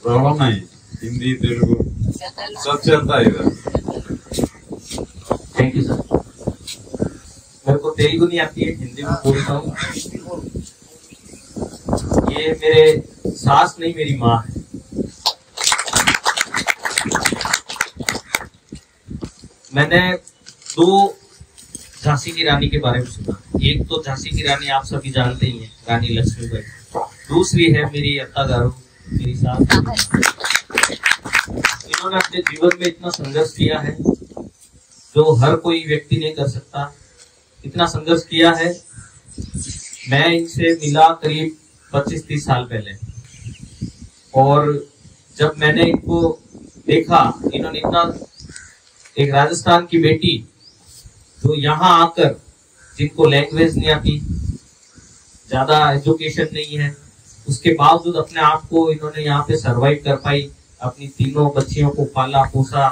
Problem नहीं, हिंदी तेलुगु सब चलता है इधर। Thank you sir. मेरे को तेलुगु नहीं आती है, हिंदी में बोलता हूँ। ये मेरे सास नहीं, मेरी माँ है। मैंने दो झांसी की रानी के बारे में सुना। एक तो झांसी की रानी आप सभी जानते ही हैं, रानी लक्ष्मीबाई। दूसरी है मेरी अत्ता गारू, मेरी सास। इन्होंने अपने जीवन में इतना संघर्ष किया है जो हर कोई व्यक्ति नहीं कर सकता। इतना संघर्ष किया है। मैं इनसे मिला करीब 25-30 साल पहले, और जब मैंने इनको देखा, इन्होंने इतना, एक राजस्थान की बेटी जो यहाँ आकर, जिनको लैंग्वेज नहीं आती, ज्यादा एजुकेशन नहीं है, उसके बावजूद अपने आप को इन्होंने यहाँ पे सरवाइव कर पाई। अपनी तीनों बच्चियों को पाला पोसा,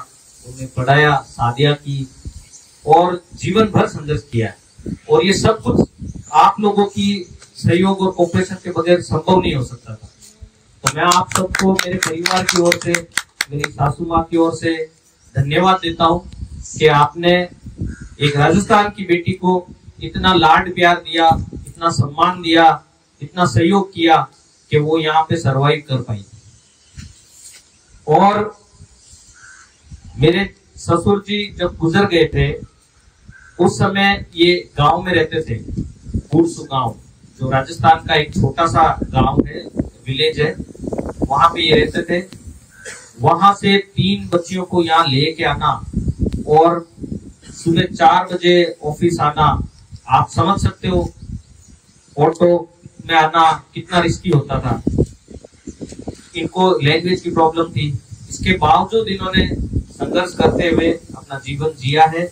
उन्हें पढ़ाया, शादियां की, और जीवन भर संघर्ष किया। और ये सब कुछ आप लोगों की सहयोग और कोऑपरेशन के बगैर संभव नहीं हो सकता था। तो मैं आप सबको मेरे परिवार की ओर से, मेरी सासू माँ की ओर से धन्यवाद देता हूँ कि आपने एक राजस्थान की बेटी को इतना लाड प्यार दिया, इतना सम्मान दिया, इतना सहयोग किया कि वो यहाँ पे सरवाइव कर पाई। और मेरे ससुर जी जब गुजर गए थे, उस समय ये गांव में रहते थे, गुड़सू गांव, जो राजस्थान का एक छोटा सा गांव है, विलेज है, वहां पे ये रहते थे। वहां से 3 बच्चियों को यहाँ लेके आना और सुबह 4 बजे ऑफिस आना, आप समझ सकते हो ऑटो में आना कितना रिस्की होता था। इनको लैंग्वेज की प्रॉब्लम थी, इसके बावजूद इन्होंने संघर्ष करते हुए अपना जीवन जिया है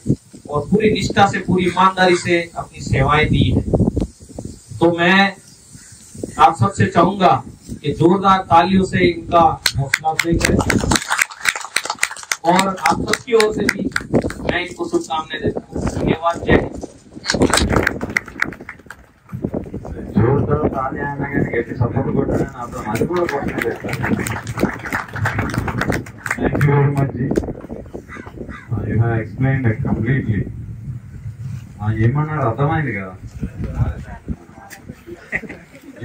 और पूरी निष्ठा से, पूरी ईमानदारी से अपनी सेवाएं दी है। तो मैं आप सबसे चाहूंगा कि जोरदार तालियों से इनका हौसला अफजाई करें, और आप सबकी ओर से भी मैं इनको शुभकामनाएं देता हूँ। धन्यवाद। जय हिंद। जोरदार तालियां गट्टी सपोर्ट కొట్టండి నాతో అది కూడా కొట్టండి thank you very much ji you have explained completely ఏమన్నారు అర్థమైంది కదా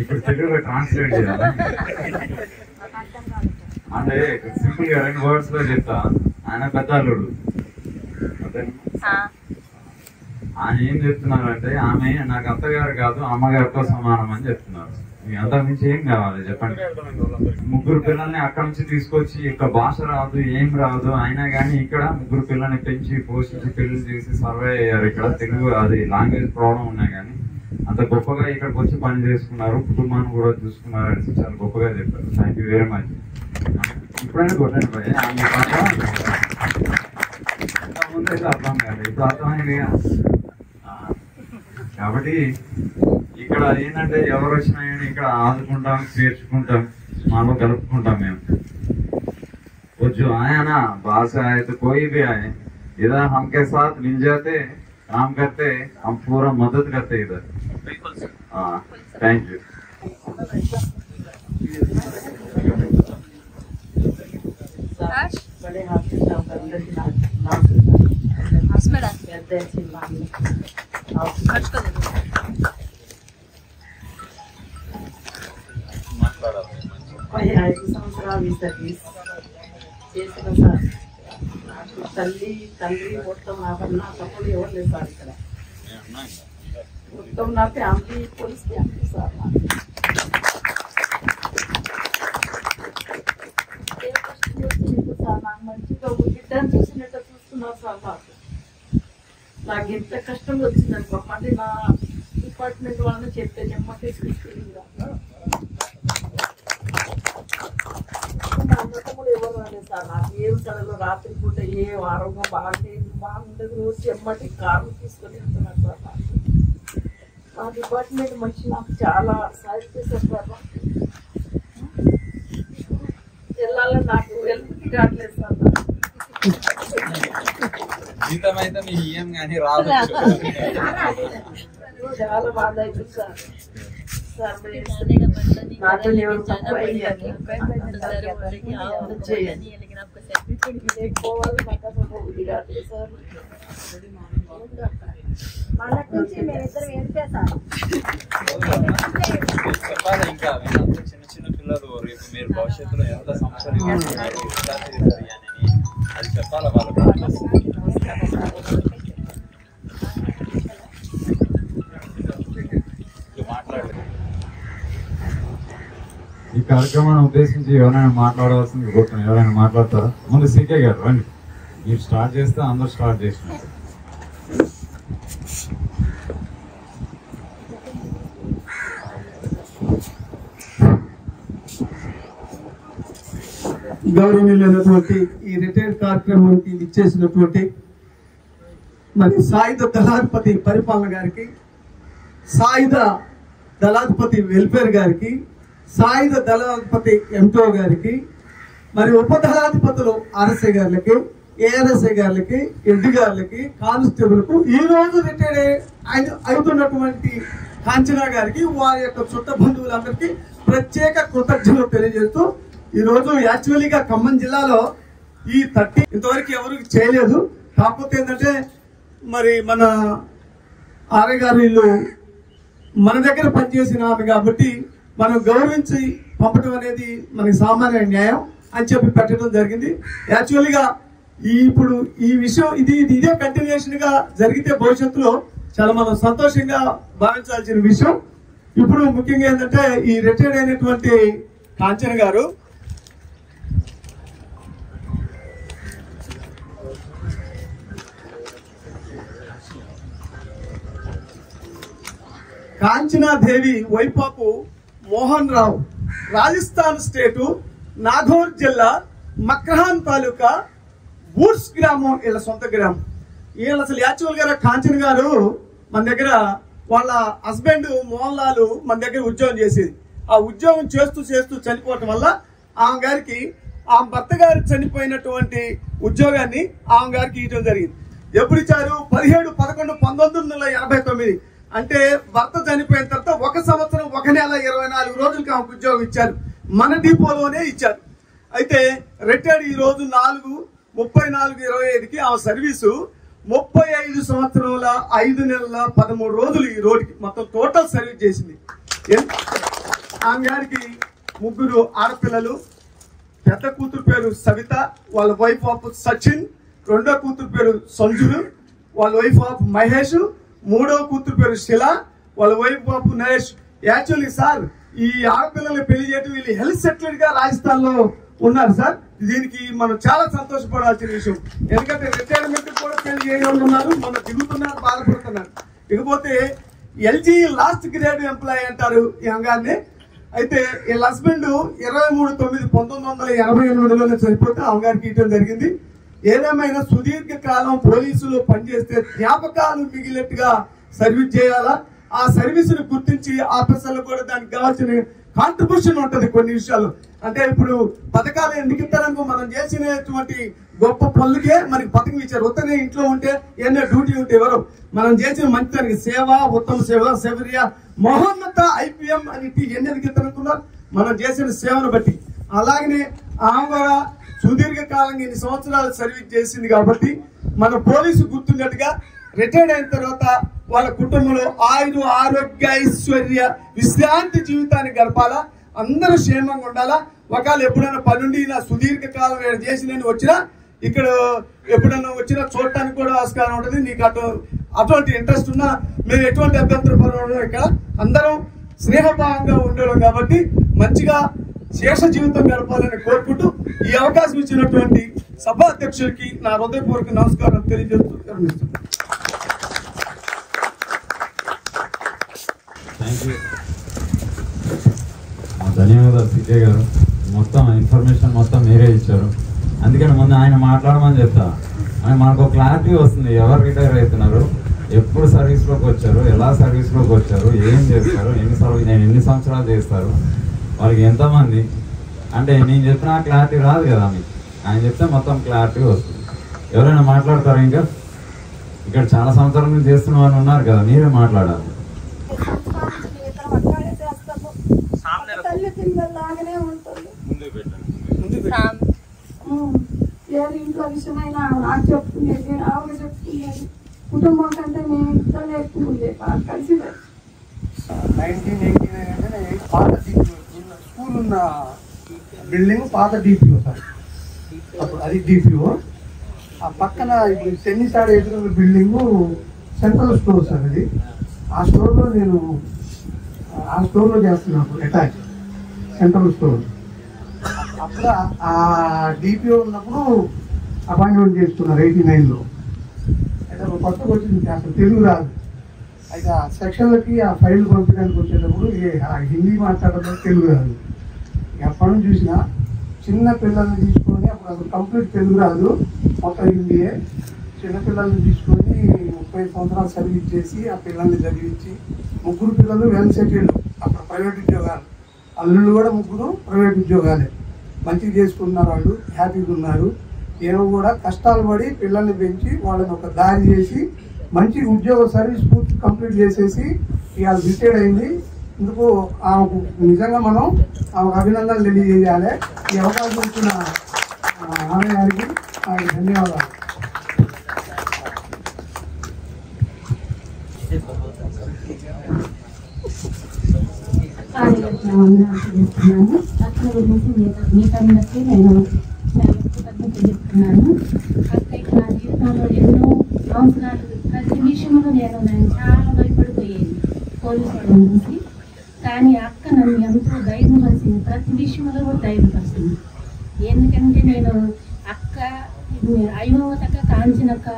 ఇప్పుడు తెలుగులో ట్రాన్స్లేట్ చేయాలి అంటే సింపుల్ గా 2 వర్డ్స్ లో చెప్తా ఆయన పెద్ద అల్లుడు ఆయన ఏం చెప్తున్నారంటే ఆమె నాకు అత్తగారు కాదు అమ్మగారితో సమానం అని చెప్తున్నారు. మీ అంతకు మించి ఏం కావాలి చెప్పండి? 3 పిల్లల్ని అక్కడి నుంచి తీసుకొచ్చి ఇక్కడ భాష రాదు, ఏం రాదు, అయినా కానీ ఇక్కడ 3 పిల్లల్ని పెంచి పోషించి పెళ్లి చేసి సర్వే అయ్యారు. ఇక్కడ తెలుగు అది లాంగ్వేజ్ ప్రాబ్లం ఉన్నా కానీ అంత గొప్పగా ఇక్కడికి వచ్చి పని చేసుకున్నారు, కుటుంబాన్ని కూడా చూసుకున్నారు అని చాలా గొప్పగా చెప్పారు. Thank you very much. ఇప్పుడైనా కొట్టండి భయ ఆమె పాట ముందైతే అర్థం కాదు, ఇప్పుడు అర్థమైంది. కాబట్టి ఇక్కడ ఏంటంటే ఎవరు వచ్చినా కానీ ఇక్కడ ఆదుకుంటాం, చేర్చుకుంటాం, మాలో కలుపుకుంటాం మేము. वो जो आया ना बाहर से आए तो कोई भी आए, इधर हमके साथ मिल जाते, काम करते, हम पूरा मदद करते इधर. बिल्कुल सर. हाँ, थैंक यू. बड़े हाथ से काम करने की नाम खर्च कर చేసిన సార్ నాకు తల్లి తండ్రి మొత్తం నా తమ్ముడు ఎవరు లేదు సార్. ఇక్కడ మొత్తం నా ఫ్యామిలీ పోలీస్ ఫ్యామిలీ సార్. నాకు మంచిగా ఒక బిడ్డను చూసినట్టు చూస్తున్నారు సార్. నాకు ఎంత కష్టం వచ్చిందనుకో, మళ్ళీ నా డిపార్ట్మెంట్ వాళ్ళని చెప్తే చెమ్మకి తీసుకెళ్ళి తమ్ముడు ఎవరు రాలేదు సార్. నాకు ఏం కళలో రాత్రి పూట ఏ ఆరోగ్యం బాగుండదు, రోజు చెమ్మటి కార్లు తీసుకొని వెళ్తున్నారు సార్. మా డిపార్ట్మెంట్ మనిషి నాకు చాలా సాయం చేశారు సార్. వెళ్ళాలని నాకు వెళ్తుంది కావట్లేదు సార్. జీతమైతే మీకు ఏం కానీ రాదు, చాలా బాధ అవుతుంది సార్. सर आने का मतलब नहीं नाटो लेकिन लेवल जाना तक पड़ेगा वही है। तो सर बोले कि आओ होना बोला चाहिए। नहीं है लेकिन आपको सर्टिफिकेट देखोవాలి మాకు దిగాలి సార్ వాళ్ళకి నుంచి మేమిద్దరం వెళ్తే సార్ చెప్పాలి ఇంకా వీళ్ళంతా చిన్న చిన్న పిల్లలు రేపు మీరు భవిష్యత్తులో ఎంత సంవత్సరం అది చెప్పాలి మాట్లాడలేదు. ఈ కార్యక్రమాన్ని ఉద్దేశించి ఎవరైనా మాట్లాడవలసింది కోరుతున్నాను. ఎవరైనా మాట్లాడతారా? ముందు సీకే గారు రండి. మీరు స్టార్ట్ చేస్తే అందరూ స్టార్ట్ చేసినారు. గౌరవనీయులైనటువంటి ఈ రిటైర్డ్ కార్యక్రమానికి ఇచ్చేసినటువంటి మరి సాయుధ దళాధిపతి పరిపాలన గారికి, సాయుధ దళాధిపతి వెల్ఫేర్ గారికి, సాయుధ దళాధిపతి ఎంటో గారికి, మరి ఉప దళాధిపతులు ఆర్ఎస్ఐ గారికి, ఏఆర్ఎస్ఐ గారికి, ఎడ్డి గారికి, కానిస్టేబుల్కు ఈ రోజు రిటైర్డ్ అవుతున్నటువంటి కాంచనా గారికి, వారి యొక్క చుట్ట బంధువులందరికీ ప్రత్యేక కృతజ్ఞతలు తెలియజేస్తూ ఈ రోజు యాక్చువల్లీగా ఖమ్మం జిల్లాలో ఈ 30 ఇంతవరకు ఎవరు చేయలేదు. కాకపోతే ఏంటంటే మరి మన ఆర్ఐ గారు వీళ్ళు మన దగ్గర పనిచేసిన ఆమె కాబట్టి మనం గౌరవించి పంపడం అనేది మనకి సామాన్య న్యాయం అని చెప్పి పెట్టడం జరిగింది. యాక్చువల్గా ఇప్పుడు ఈ విషయం ఇదే కంటిన్యూషన్ గా జరిగితే భవిష్యత్తులో చాలా మనం సంతోషంగా భావించాల్సిన విషయం. ఇప్పుడు ముఖ్యంగా ఏంటంటే ఈ రిటైర్డ్ అయినటువంటి కాంచన గారు కాంచనాదేవి వైపాపు మోహన్ రావు, రాజస్థాన్ స్టేటు నాగౌర్ జిల్లా మక్రహాన్ తాలూకా బూట్స్ గ్రామం వీళ్ళ సొంత గ్రామం. వీళ్ళు అసలు యాక్చువల్ గా కాంచన గారు మన దగ్గర వాళ్ళ హస్బెండ్ మోహన్ లాల్ మన దగ్గర ఉద్యోగం చేసేది. ఆ ఉద్యోగం చేస్తూ చనిపోవటం వల్ల ఆమె గారికి ఆమె భర్త గారు చనిపోయినటువంటి ఉద్యోగాన్ని ఆమె గారికి ఇవ్వడం జరిగింది. ఎప్పుడు ఇచ్చారు? 17/11/1989. అంటే భర్త చనిపోయిన తర్వాత 1 సంవత్సరం 1 నెల 24 రోజులకి ఆమెకు ఉద్యోగం ఇచ్చారు. మన డిపోలోనే ఇచ్చారు. అయితే రిటైర్డ్ ఈ రోజు 4/34/25కి ఆమె సర్వీసు 35 సంవత్సరాల 5 నెలల 13 రోజులు ఈ రోజుకి మొత్తం టోటల్ సర్వీస్ చేసింది. ఆమె గారికి 3 ఆడపిల్లలు. పెద్ద కూతురు పేరు సవిత, వాళ్ళ వైఫ్ ఆఫ్ సచిన్. రెండో కూతురు పేరు సంజులు, వాళ్ళ వైఫ్ ఆఫ్ మహేష్. మూడో కూతురు పేరు శిల, వాళ్ళ wife of Naresh. Actually sir ఈ ఆడపిల్లల్ని పెళ్లి చేయడం వీళ్ళు హెల్త్ సెటిల్డ్ గా రాజస్థాన్ లో ఉన్నారు సార్. దీనికి మనం చాలా సంతోషపడాల్సిన విషయం. ఎందుకంటే రిటైర్మెంట్ కూడా పెళ్లి చేయడం ఉన్నారు, మనం దిగుతున్నారు, బాధపడుతున్నారు. ఇకపోతే ఎల్జీ లాస్ట్ గ్రేడ్ ఎంప్లాయీ అంటారు ఈ అంగాన్ని. అయితే వీళ్ళ హస్బెండ్ 23/9/1988లోనే చనిపోతే ఆమె గారికి ఇవ్వడం జరిగింది. ఏదేమైనా సుదీర్ఘ కాలం పోలీసులు పనిచేస్తే జ్ఞాపకాలు మిగిలినట్టుగా సర్వీస్ చేయాలా. ఆ సర్వీస్ ను గుర్తించి ఆఫీసర్లు కూడా దానికి కావాల్సిన కాంట్రిబ్యూషన్ ఉంటది కొన్ని విషయాలు. అంటే ఇప్పుడు పథకాలు ఎందుకు ఇస్తారనుకో, మనం చేసినటువంటి గొప్ప పనులకే మనకి పథకం ఇచ్చారు. ఉత్తనే ఇంట్లో ఉంటే ఏదైనా డ్యూటీ ఉంటే ఎవరు మనం చేసిన మంచిదానికి సేవ, ఉత్తమ సేవ, శౌర్య, మహోన్నత IPM అని ఎందుకు ఇస్తారనుకున్నారు? మనం చేసిన సేవను బట్టి. అలాగనే ఆమె కూడా సుదీర్ఘకాలంగా ఇన్ని సంవత్సరాలు సర్వీస్ చేసింది కాబట్టి మన పోలీసు గుర్తున్నట్టుగా రిటైర్డ్ అయిన తర్వాత వాళ్ళ కుటుంబంలో ఆయుర ఆరోగ్య ఐశ్వర్య విశ్రాంతి జీవితాన్ని గడపాలా, అందరూ క్షేమంగా ఉండాలా. ఒకవేళ ఎప్పుడైనా పనుండి నా సుదీర్ఘకాలం చేసి నేను వచ్చినా ఇక్కడ ఎప్పుడైనా వచ్చినా చూడటానికి కూడా ఆస్కారం ఉంటుంది. నీకు అటువంటి ఇంట్రెస్ట్ ఉన్నా మేము ఎటువంటి అభ్యంతర పనులు ఇక్కడ అందరం స్నేహభావంగా ఉండడం కాబట్టి మంచిగా శేష జీవితం గడపాలని కోరుకుంటూ ఈ అవకాశం ఇచ్చినటువంటి సభా అధ్యక్షుడికి నా హృదయపూర్వక నమస్కారం తెలియజేస్తూ ధన్యవాదాలు సీకే గారు. మొత్తం ఇన్ఫర్మేషన్ మొత్తం మీరే ఇచ్చారు. అందుకని ముందు ఆయన మాట్లాడమని చెప్తా. ఆయన మనకు క్లారిటీ వస్తుంది. ఎవరు రిటైర్ అవుతున్నారు, ఎప్పుడు సర్వీస్లోకి వచ్చారు, ఎలా సర్వీస్లోకి వచ్చారు, ఏం చేస్తారు, ఎన్ని సంవత్సరాలు చేస్తారు, వాళ్ళకి ఎంతమంది అంటే నేను చెప్పిన క్లారిటీ రాదు కదా మీకు. ఆయన చెప్తే మొత్తం క్లారిటీ వస్తుంది. ఎవరైనా మాట్లాడతారా? ఇంకా ఇక్కడ చాలా సంవత్సరాల నుంచి చేస్తున్న వాళ్ళు ఉన్నారు కదా, మీరే మాట్లాడాలి. सामने रखो। తల్లి పిల్లలాగానే ఉంటుంది. ముందుకు పెట్టండి. ఏ ఇంట్లో విషయమైనా నాకు చెప్తున్నది, ఆవిడ చెప్తున్నది. కుటుంబం కంటే మేము ఇంట్లోనే ఎక్కువ ఉండేది, కలిసి 1989 అంటే పాత స్కూల్ ఉన్న బిల్డింగ్, పాత డిపిఓ సార్, అప్పుడు అది డిపిఓ. ఆ పక్కన ఇప్పుడు సెన్నిసాడ్ ఎదురు బిల్డింగ్ సెంట్రల్ స్టోర్ సార్. అది ఆ స్టోర్లో నేను ఆ స్టోర్లో చేస్తున్నాను అటాచ్ సెంట్రల్ స్టోర్. అప్పుడు ఆ డిపిఓ ఉన్నప్పుడు అపాయింట్మెంట్ చేసుకున్నారు 89లో. అయితే కొత్తగా వచ్చింది, అసలు తెలుగు రాదు. అయితే ఆ సెక్షన్లకి ఆ ఫైల్ పంపించడానికి వచ్చేటప్పుడు హిందీ మాట్లాడడం తెలుగు రాదు. ఎప్పటి నుంచి చూసినా చిన్న పిల్లల్ని తీసుకొని, అప్పుడు అసలు కంప్లీట్ తెలుగు రాదు, మొత్తం హిందీయే. చిన్నపిల్లల్ని తీసుకొని 30 సంవత్సరాలు సర్వీస్ చేసి ఆ పిల్లల్ని చదివించి, 3 పిల్లలు వెల్ సెటిల్డ్, అప్పుడు ప్రైవేట్ ఉద్యోగాలు, అల్లుళ్ళు కూడా 3 ప్రైవేట్ ఉద్యోగాలే, మంచిగా చేసుకున్నారు, వాళ్ళు హ్యాపీగా ఉన్నారు. నేను కూడా కష్టాలు పడి పిల్లల్ని పెంచి వాళ్ళని ఒక దారి చేసి మంచి ఉద్యోగ సర్వీస్ పూర్తి కంప్లీట్ చేసేసి ఇవాళ రిటైర్డ్ అయింది. ఇందుకు ఆమెకు నిజంగా మనం ఆమెకు అభినందనలు తెలియజేయాలి. ఈ అవకాశం ఇచ్చిన ఆమె గారికి ధన్యవాదాలు. చేస్తున్నాను. అక్కడ గురించి మీకందరికీ నేను చాలా కృతజ్ఞత చెప్తున్నాను. అక్కడికి నా జీవితంలో ఎన్నో సంవత్సరాలు ప్రతి విషయంలో నేను చాలా భయపడిపోయేది పోలీసు వాళ్ళని చూసి. కానీ అక్క నన్ను ఎంతో ధైర్యపరిచింది, ప్రతి విషయంలో కూడా ధైర్యపరిచింది. ఎందుకంటే నేను అక్క అయోమతక కాంచినక్క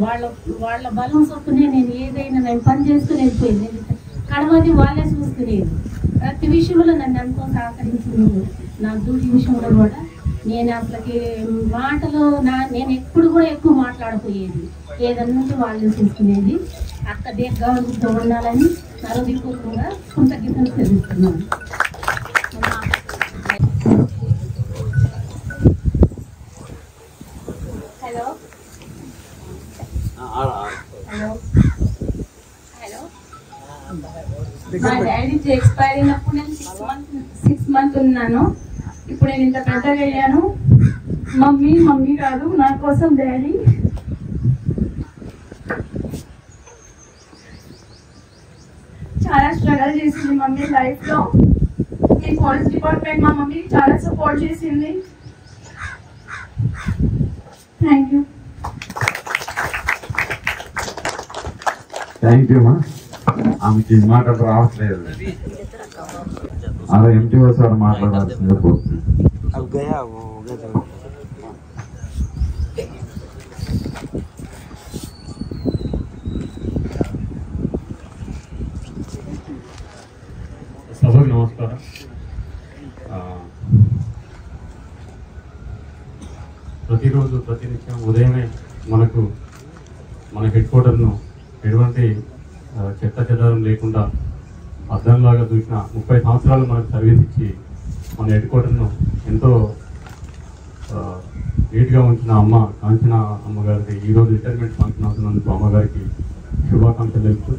వాళ్ళ బలం చొప్పునే నేను ఏదైనా నేను పని చేసుకుని వెళ్ళిపోయింది. కడవది వాళ్ళే చూసుకునేది. ప్రతి విషయంలో నన్ను ఎంతో సహకరించింది. నా డ్యూటీ విషయంలో కూడా నేను అసలుకి మాటలు నేను ఎప్పుడు కూడా ఎక్కువ మాట్లాడపోయేది, ఏదన్నంటే వాళ్ళని చూసుకునేది. అక్క దీర్ఘాయువుతో ఉండాలని నరదీపూర్వకంగా కృతజ్ఞతలు తెలుస్తున్నాను. హలో హలో హలో మా డాడీ ఎక్స్పైర్ అయినప్పుడు నేను 6 months ఉన్నాను. ఇప్పుడు నేను ఇంత పెద్దగా అయ్యాను. మమ్మీ కాదు, నా కోసం డాడీ చాలా స్ట్రగల్ చేసింది మమ్మీ లైఫ్ లో. ఈ పోలీస్ డిపార్ట్మెంట్ మా మమ్మీ చాలా సపోర్ట్ చేసింది. Thank you. థ్యాంక్ యూ మా. ఆమెకి మాటలు రావట్లేదు. అలా ఎంటీఓ సార్ మాట్లాడాల్సిందే పోతుంది. సభకు నమస్కారం. ప్రతిరోజు ప్రతినిత్యం ఉదయమే మన హెడ్ క్వార్టర్ను ఎటువంటి చెత్త చెదారం లేకుండా అద్దంలాగా చూసిన 30 సంవత్సరాలు మనకు సర్వీస్ ఇచ్చి మన హెడ్ క్వార్టర్ను ఎంతో నీట్గా ఉంచిన కాంచన అమ్మగారికి ఈరోజు రిటైర్మెంట్ ఫంక్షన్ అవుతున్నందుకు అమ్మగారికి శుభాకాంక్షలు తెలుపుతూ,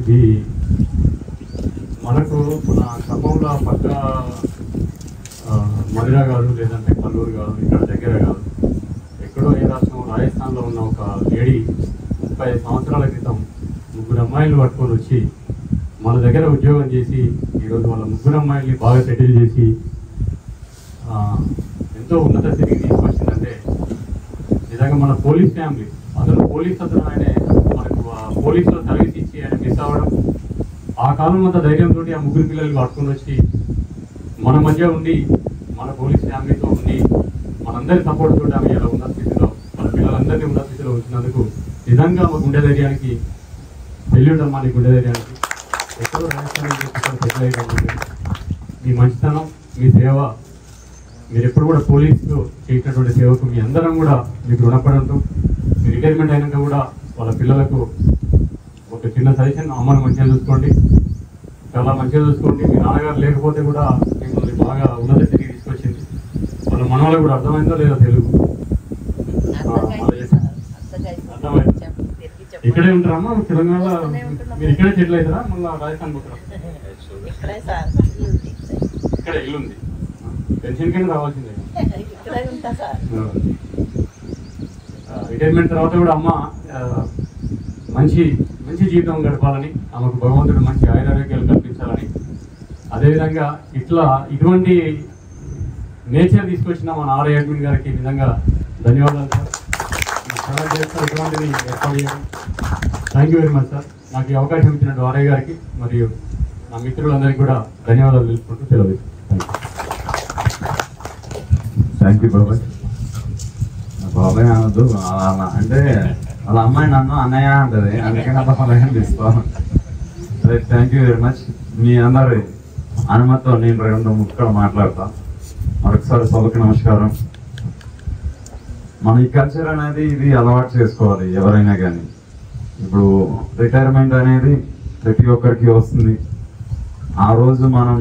ఇది మనకు మన ఖమ్మంలో పక్క మధుర కాదు, లేదంటే కల్లూరు కాదు, ఇక్కడ దగ్గర కాదు, ఎక్కడో ఏ రాష్ట్రం రాజస్థాన్లో ఉన్న ఒక లేడీ 30 సంవత్సరాల క్రితం 3 అమ్మాయిలు పట్టుకొని వచ్చి మన దగ్గర ఉద్యోగం చేసి ఈరోజు వాళ్ళ 3 అమ్మాయిల్ని బాగా సెటిల్ చేసి ఎంతో ఉన్నత స్థితికి తీసుకొచ్చిందంటే నిజంగా మన పోలీస్ ఫ్యామిలీ, అతను ఆయనే మనకు పోలీసులో సర్వీస్ ఇచ్చి ఆయన మిస్ అవ్వడం, ఆ కాలం అంతా ధైర్యంతో ఆ 3 పిల్లలు పట్టుకొని వచ్చి మన మధ్య ఉండి మన పోలీస్ ఫ్యామిలీతో ఉండి మనందరి సపోర్ట్ తోటి ఆమె ఇలా ఉన్న స్థితిలో మన పిల్లలందరినీ ఉన్న స్థితిలో ఉంచినందుకు నిజంగా మా గుండె ధైర్యానికి సెల్యూట్ అమ్మా. నీ గుండె ధైర్యానికి ఎక్కడో రాజస్థాన్ సెటిల్ అయిపోతుంది. మీ మంచితనం, మీ సేవ, మీరు ఎప్పుడు కూడా పోలీసులో చేసినటువంటి సేవకు మీ అందరం కూడా మీకు రుణపడంతో, మీ రిటైర్మెంట్ అయినాక కూడా వాళ్ళ పిల్లలకు ఒక చిన్న సజెషన్, అమ్మను మంచిగా చూసుకోండి, చాలా మంచిగా చూసుకోండి. మీ నాన్నగారు లేకపోతే కూడా మిమ్మల్ని బాగా ఉన్నత స్థితికి తీసుకొచ్చింది. వాళ్ళ మనవాళ్ళకి కూడా అర్థమైందో లేదో తెలుగు అర్థమైంది. ఇక్కడే ఉంటారమ్మా తెలంగాణలో? మీరు ఇక్కడే సెటిల్ అవుతారా మళ్ళీ రాజస్థాన్ పోతారా? ఇక్కడ ఇల్లు ఉంది, పెన్షన్ కింద రావాల్సిందే. రిటైర్మెంట్ తర్వాత కూడా అమ్మ మంచి మంచి జీవితం గడపాలని, ఆమెకు భగవంతుడు మంచి ఆయురారోగ్యాలు కల్పించాలని, అదేవిధంగా ఇటువంటి నేచర్ తీసుకొచ్చిన మన ఆర్ఐ అడ్మిన్ గారికి నిజంగా ధన్యవాదాలు సార్. చాలా చేస్తారు ఇటువంటిది ఏర్పాటు చేయడం. Thank you very much sir. నాకు ఈ అవకాశం ఇచ్చినట్టు ఆర్ఐ గారికి మరియు నా మిత్రులందరికీ కూడా ధన్యవాదాలు తెలుసుకుంటూ సెలవు. థ్యాంక్ యూ బాబాయ్. బాబాయ్ అనొద్దు, అంటే వాళ్ళ అమ్మాయి నన్ను అన్నయ్య అంటది, అందుకని అలా బాబాయ్ తీసుకోవాలి. Right, thank you very much. మీ అందరి అనుమతితో నేను 2 ముక్కలు మాట్లాడతా. మరొకసారి సభకి నమస్కారం. మన ఈ కల్చర్ అనేది ఇది అలవాటు చేసుకోవాలి ఎవరైనా కానీ. ఇప్పుడు రిటైర్మెంట్ అనేది ప్రతి ఒక్కరికి వస్తుంది. ఆ రోజు మనం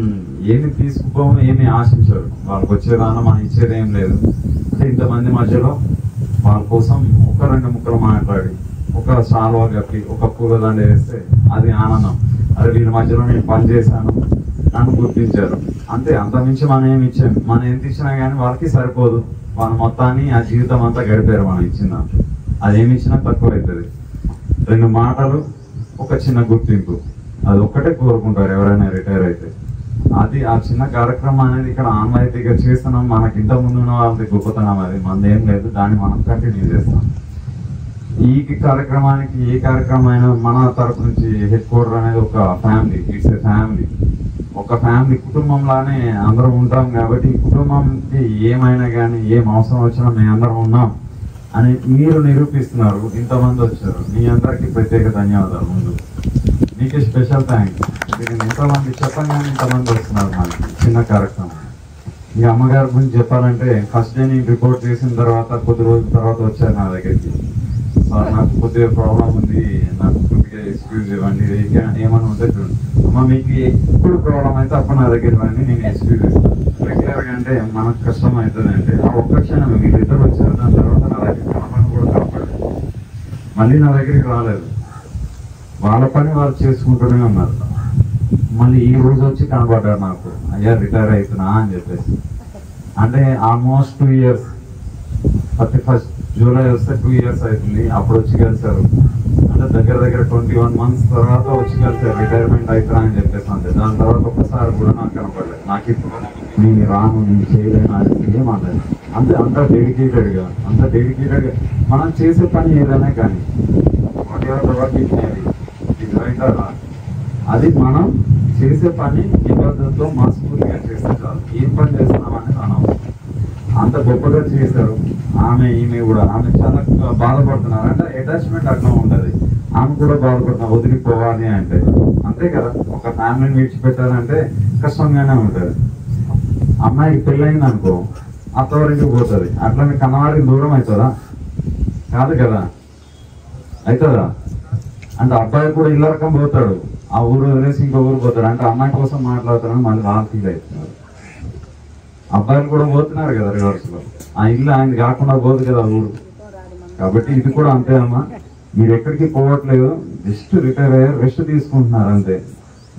ఏమి తీసుకోము, ఏమి ఆశించరు. వాళ్ళకి వచ్చేదాన్ని మనం ఇచ్చేది ఏం లేదు. అంటే ఇంతమంది మధ్యలో వాళ్ళ కోసం 1-2 ముక్కలు మాట్లాడి, ఒక శాలువా కప్పి, ఒక పూలదండ వేస్తే అది ఆనందం. అరే వీళ్ళ మధ్యలో నేను పని చేశాను, నన్ను గుర్తించారు అంతే. అంతమించి మనం ఏమి ఇచ్చాము, మనం ఎంత ఇచ్చినా కానీ వాళ్ళకి సరిపోదు. వాళ్ళ మొత్తాన్ని ఆ జీవితం అంతా గడిపారు మనం ఇచ్చిన. అదేమి ఇచ్చినా తక్కువ అవుతుంది. 2 మాటలు, ఒక చిన్న గుర్తింపు, అది ఒక్కటే కోరుకుంటారు ఎవరైనా రిటైర్ అయితే. అది ఆ చిన్న కార్యక్రమం అనేది ఇక్కడ ఆన్వాయితీగా చేస్తున్నాం. మనకి ఇంత ముందు ఉన్న వాళ్ళకి గొప్పతనం, అది మనది ఏం లేదు, దాన్ని మనం కంటిన్యూ చేస్తాం. ఈ కార్యక్రమానికి ఏ కార్యక్రమం అయినా మన తరపు నుంచి హెడ్ క్వార్టర్ అనేది ఒక ఫ్యామిలీ, ఇట్స్ ఏ ఫ్యామిలీ. ఒక ఫ్యామిలీ కుటుంబంలానే అందరం ఉంటాం. కాబట్టి ఈ కుటుంబంకి ఏమైనా కానీ ఏం అవసరం వచ్చినా మేము అందరం ఉన్నాం అని మీరు నిరూపిస్తున్నారు. ఇంతమంది వచ్చారు, మీ అందరికీ ప్రత్యేక ధన్యవాదాలు. ముందు మీకే స్పెషల్ థ్యాంక్స్. నేను ఎంతమంది చెప్పగానే ఇంతమంది వస్తున్నారు మనకి చిన్న కార్యక్రమం. ఈ అమ్మగారి గురించి చెప్పాలంటే ఫస్ట్ డే నేను రిపోర్ట్ చేసిన తర్వాత కొద్ది రోజుల తర్వాత వచ్చారు నా దగ్గరికి. సార్ నాకు కొద్దిగా ప్రాబ్లం ఉంది, నాకు కొద్దిగా ఎక్స్క్యూజ్ ఇవ్వండి, ఏమన్నా ఉంటే చూడండి అమ్మ, మీకు ఎప్పుడు ప్రాబ్లం అయితే అప్పుడు నా దగ్గర ఇవ్వండి, నేను ఎక్స్క్యూజ్ ఇస్తాను. రెగ్యులర్గా అంటే మనకు కష్టం అవుతుంది అంటే ఆ ఒక్క క్షణం వీళ్ళిద్దరు వచ్చారు. దాని తర్వాత నా దగ్గర కనపడని కూడా కాపాడు, మళ్ళీ నా దగ్గరికి రాలేదు. వాళ్ళ పని వాళ్ళు చేసుకుంటూనే ఉన్నారు. మళ్ళీ ఈ రోజు వచ్చి కనపడ్డారు నాకు, అయ్యా రిటైర్ అవుతున్నా అని చెప్పేసి. అంటే ఆల్మోస్ట్ 2 years, 31st July వస్తే 2 years అవుతుంది. అప్పుడు వచ్చి కలిసారు. అంటే దగ్గర 21 months తర్వాత వచ్చి కలిసారు రిటైర్మెంట్ అవుతున్నా అని చెప్పేసి. అంతే. దాని తర్వాత ఒక్కసారి కూడా నాకు కనపడలేదు. నాకు ఇప్పుడు నేను రాను, నేను చేయలేను అని ఏమన్నది. అంత డెడికేటెడ్గా మనం చేసే పని ఏదైనా కానీ అది మనం చేసే పని నిబద్ధతతో మనస్ఫూర్తిగా చేస్తే చాలు. ఏం పని చేస్తున్నామని అనవసరం. అంత గొప్పగా చేశారు. ఈమె కూడా ఆమె చాలా బాధపడుతున్నారు. అంటే అటాచ్మెంట్ అట్లా ఉంటుంది. ఆమె కూడా బాధపడుతున్నారు, వదిలిపోవాలి అంటే. అంతే కదా, ఒక ఫ్యామిలీని విడిచిపెట్టాలంటే కష్టంగానే ఉంటుంది. అమ్మాయికి పెళ్ళయింది అనుకో, అత్తవారికి పోతుంది. అట్లనే కన్నవాడికి దూరం అవుతుందా? కాదు కదా, అవుతుందా? అంటే అబ్బాయి కూడా ఇళ్ళ రకం పోతాడు, ఆ ఊరు వదిలేసి ఇంకో ఊరు పోతాడు. అంటే అమ్మాయి కోసం మాట్లాడుతున్నాడు, మళ్ళీ వాళ్ళు ఫీల్ అవుతున్నారు. అబ్బాయిలు కూడా పోతున్నారు కదా రివర్స్ లో. ఆ ఇల్లు ఆయన కాకుండా పోదు కదా ఊరు. కాబట్టి ఇది కూడా అంతే అమ్మా. మీరు ఎక్కడికి పోవట్లేదు, జస్ట్ రిటైర్ అయ్యారు, రెస్ట్ తీసుకుంటున్నారు అంతే.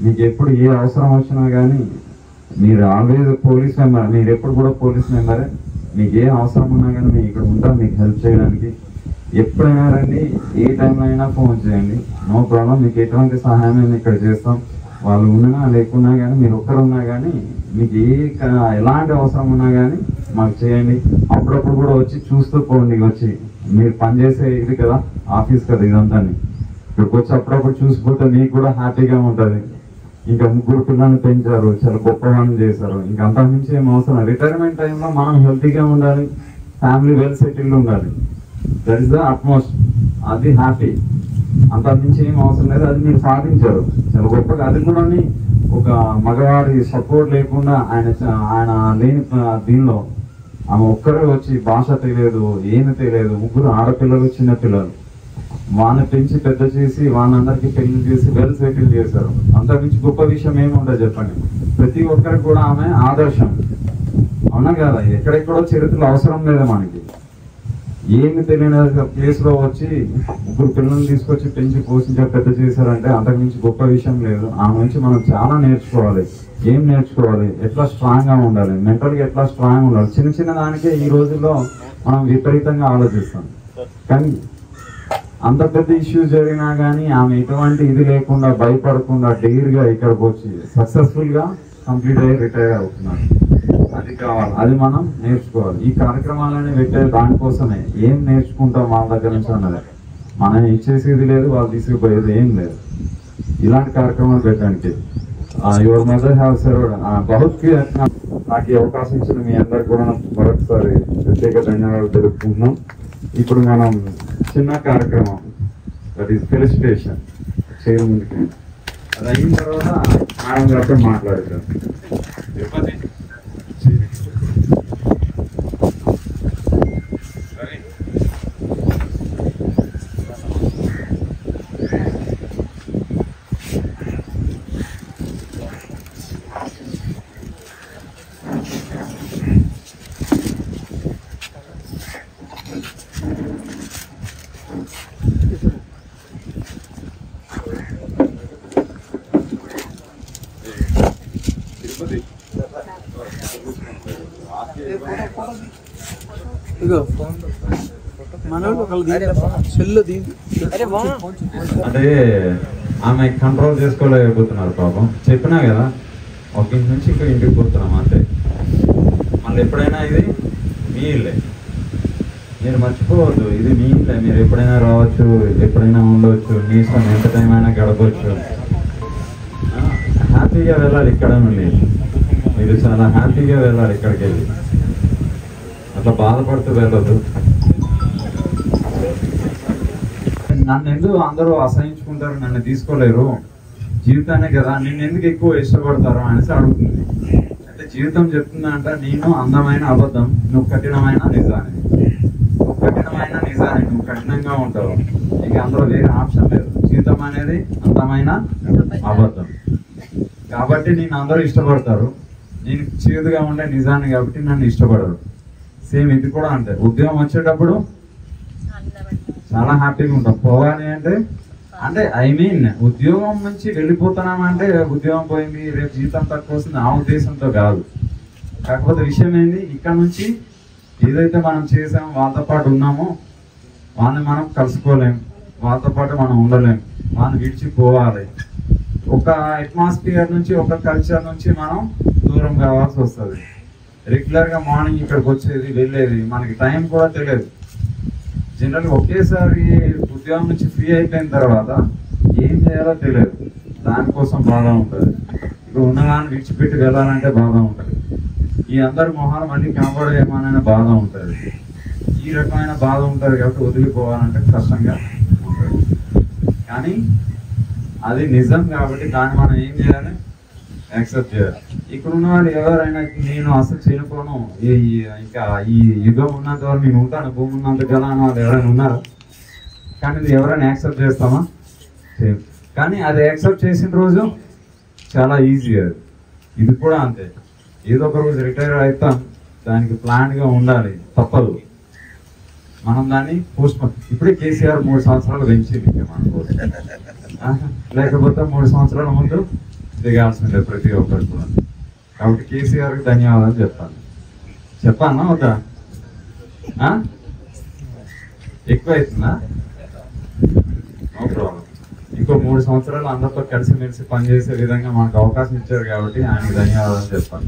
మీకు ఎప్పుడు ఏ అవసరం వచ్చినా కానీ మీరు ఆల్వేజ్ పోలీస్ మెంబర్, మీరు ఎప్పుడు కూడా పోలీస్ మెంబరే. మీకు ఏ అవసరం ఉన్నా కానీ మేము ఇక్కడ ఉంటాం మీకు హెల్ప్ చేయడానికి. ఎప్పుడైనా రండి, ఏ టైంలో అయినా ఫోన్ చేయండి, నో ప్రాబ్లం. మీకు ఎటువంటి సహాయం మేము ఇక్కడ చేస్తాం. వాళ్ళు ఉన్నా లేకున్నా కానీ, మీరు ఒక్కరున్నా కానీ, మీకు ఎలాంటి అవసరం ఉన్నా కానీ మాకు చేయండి. అప్పుడప్పుడు కూడా వచ్చి చూస్తూ పోండి. వచ్చి మీరు పనిచేసే ఇది కదా, ఆఫీస్ కదా ఇదంతా. ఇక్కడికి వచ్చి అప్పుడప్పుడు చూసిపోతే మీకు కూడా హ్యాపీగా ఉంటుంది. ఇంకా 3 పిల్లల్ని పెంచారు, చాలా గొప్ప పనులు చేశారు. ఇంకా అంతకుమించి ఏం అవసరం. రిటైర్మెంట్ టైంలో మనం హెల్తీగా ఉండాలి, ఫ్యామిలీ వెల్ సెటిల్డ్ ఉండాలి. That is the utmost. అది హ్యాపీ. అంతకుమించి ఏం అవసరం లేదు. అది మీరు సాధించారు చాలా గొప్పగా. అది కూడా ఒక మగవాడి సపోర్ట్ లేకుండా ఆయన లేని దీనిలో ఆమె ఒక్కరే వచ్చి, భాష తెలియదు, ఏమి తెలియదు, 3 ఆడపిల్లలు, చిన్న పిల్లలు, వాళ్ళని పెంచి పెద్ద చేసి వాళ్ళందరికీ పెళ్లి చేసి వెల్ సెటిల్ చేశారు. అంతకుమించి గొప్ప విషయం ఏముంటుంది చెప్పండి. ప్రతి ఒక్కరికి కూడా ఆమె ఆదర్శం. అవునా కదా? ఎక్కడెక్కడో చరిత్రలు అవసరం లేదా మనకి. ఏమి తెలియని ప్లేస్ లో వచ్చి 3 పిల్లల్ని తీసుకొచ్చి పెంచి పోషించే పెద్ద చేశారంటే అంతకుమించి గొప్ప విషయం లేదు. ఆ నుంచి మనం చాలా నేర్చుకోవాలి. ఏం నేర్చుకోవాలి, ఎట్లా స్ట్రాంగ్ గా ఉండాలి, మెంటల్ గా ఎట్లా స్ట్రాంగ్ ఉండాలి. చిన్న చిన్న దానికే ఈ రోజుల్లో మనం విపరీతంగా ఆలోచిస్తాం. కానీ అంత పెద్ద ఇష్యూస్ జరిగినా కానీ ఆమె ఎటువంటి ఇది లేకుండా భయపడకుండా డెయిర్ గా ఇక్కడికి వచ్చి సక్సెస్ఫుల్ గా కంప్లీట్ అయ్యి రిటైర్ అవుతున్నారు. అది కావాలి, అది మనం నేర్చుకోవాలి. ఈ కార్యక్రమాలని పెట్టే దానికోసమే. ఏం నేర్చుకుంటాం వాళ్ళ దగ్గర నుంచి అన్నది. మనం ఇచ్చేసేది లేదు, వాళ్ళు తీసుకుపోయేది ఏం లేదు. ఇలాంటి కార్యక్రమాలు పెట్టడానికి యువర్ మదర్ హ్యావ్ సర్వ్డ్ బహుత్ నాకు ఈ అవకాశం ఇచ్చిన మీ అందరికి కూడా మరొకసారి ప్రత్యేక ధన్యవాదాలు తెలుపుకుంటున్నాం. ఇప్పుడు మనం చిన్న కార్యక్రమం, దట్ ఈస్ ఫెలిసిటేషన్ చేయడం ముందుకు. అది అయిన తర్వాత మేడం గారితో మాట్లాడతాం. అంటే ఆమె కంట్రోల్ చేసుకోలేకపోతున్నారు పాపం. చెప్పినా కదా, ఒక ఇంటి నుంచి ఇక్కడ ఇంటికి పోతున్నాం అంతే. మళ్ళీ ఎప్పుడైనా ఇది మీ ఇల్లే, మీరు మర్చిపోవద్దు. ఇది మీ ఇల్లే, మీరు ఎప్పుడైనా రావచ్చు, ఎప్పుడైనా ఉండవచ్చు, మీ ఇష్టం, ఎంత టైం అయినా గడపవచ్చు. హ్యాపీగా వెళ్ళాలి. ఇక్కడ నుండి మీరు చాలా హ్యాపీగా వెళ్ళాలి ఇక్కడికి వెళ్ళి. అట్లా బాధపడుతూ వెళ్ళదు. నన్ను ఎందుకు అందరూ అసహించుకుంటారు, నన్ను తీసుకోలేరు, జీవితాన్ని కదా, నిన్ను ఎందుకు ఎక్కువ ఇష్టపడతారు అనేసి అడుగుతుంది. అంటే జీవితం చెప్తుందంట, నేను అందమైన అబద్ధం, నువ్వు కఠినమైన నిజాన్ని. నువ్వు కఠినమైన నిజాన్ని, నువ్వు కఠినంగా ఉంటావు. ఇక అందులో వేరే ఆప్షన్ లేదు. జీవితం అనేది అందమైన అబద్ధం కాబట్టి నేను అందరూ ఇష్టపడతారు. నేను చేదుగా ఉండే నిజాన్ని కాబట్టి నన్ను ఇష్టపడరు. సేమ్ ఇది కూడా అంతే. ఉద్యోగం వచ్చేటప్పుడు చాలా హ్యాపీగా ఉంటాం. పోవాలి అంటే ఐ మీన్ ఉద్యోగం నుంచి వెళ్ళిపోతున్నామంటే ఉద్యోగం పోయింది, రేపు జీతం తక్కువ వస్తుంది, ఆ ఉద్దేశంతో కాదు. కాకపోతే విషయం ఏంది, ఇక్కడ నుంచి ఏదైతే మనం చేసామో వాళ్ళతో పాటు ఉన్నామో వాళ్ళని మనం కలుసుకోలేం, వాళ్ళతో పాటు మనం ఉండలేం, వాళ్ళని విడిచిపోవాలి. ఒక అట్మాస్ఫియర్ నుంచి, ఒక కల్చర్ నుంచి మనం దూరం కావాల్సి వస్తుంది. రెగ్యులర్ గా మార్నింగ్ ఇక్కడికి వచ్చేది వెళ్ళేది, మనకి టైం కూడా తెలియదు. జనరల్ ఒకేసారి ఉద్యోగం నుంచి ఫ్రీ అయిపోయిన తర్వాత ఏం చేయాలో తెలియదు. దానికోసం బాధ ఉంటుంది. ఇప్పుడు ఉన్నదాన్ని విడిచిపెట్టి వెళ్ళాలంటే బాధ ఉంటుంది. ఈ అందరి మొహాలు మళ్ళీ కనబడేమోనైనా బాధ ఉంటుంది. ఈ రకమైన బాధ ఉంటుంది కాబట్టి వదిలిపోవాలంటే కష్టంగా ఉంటుంది. కానీ అది నిజం కాబట్టి దాన్ని మనం ఏం చేయాలి, యాక్సెప్ట్ చేయాలి. ఇక్కడ ఉన్న వాళ్ళు ఎవరైనా నేను అసలు చేయకపోను, ఇంకా ఈ యుగం ఉన్నంత వరకు నేను ఉంటాను, భూమి ఉన్నంత కదా అని వాళ్ళు ఎవరైనా ఉన్నారు. కానీ ఇది ఎవరైనా యాక్సెప్ట్ చేస్తామా? కానీ అది యాక్సెప్ట్ చేసిన రోజు చాలా ఈజీ. అది ఇది కూడా అంతే. ఏదో ఒక రోజు రిటైర్ అవుతాం, దానికి ప్లాన్గా ఉండాలి, తప్పదు. మనం దాన్ని పోస్ట్పోన్. ఇప్పుడే కేసీఆర్ 3 సంవత్సరాలు పెంచింది మన కోసం. లేకపోతే 3 సంవత్సరాల ముందు దిగాల్సిందే ప్రతి ఒక్కరు కూడా. కాబట్టి కేసీఆర్కి ధన్యవాదాలు చెప్పాను వద్దా? ఎక్కువ అవుతుందా? No problem. ఇంకో 3 సంవత్సరాలు అందరితో కలిసిమెలిసి పనిచేసే విధంగా మనకు అవకాశం ఇచ్చారు కాబట్టి ఆయనకి ధన్యవాదాలు చెప్పాలి.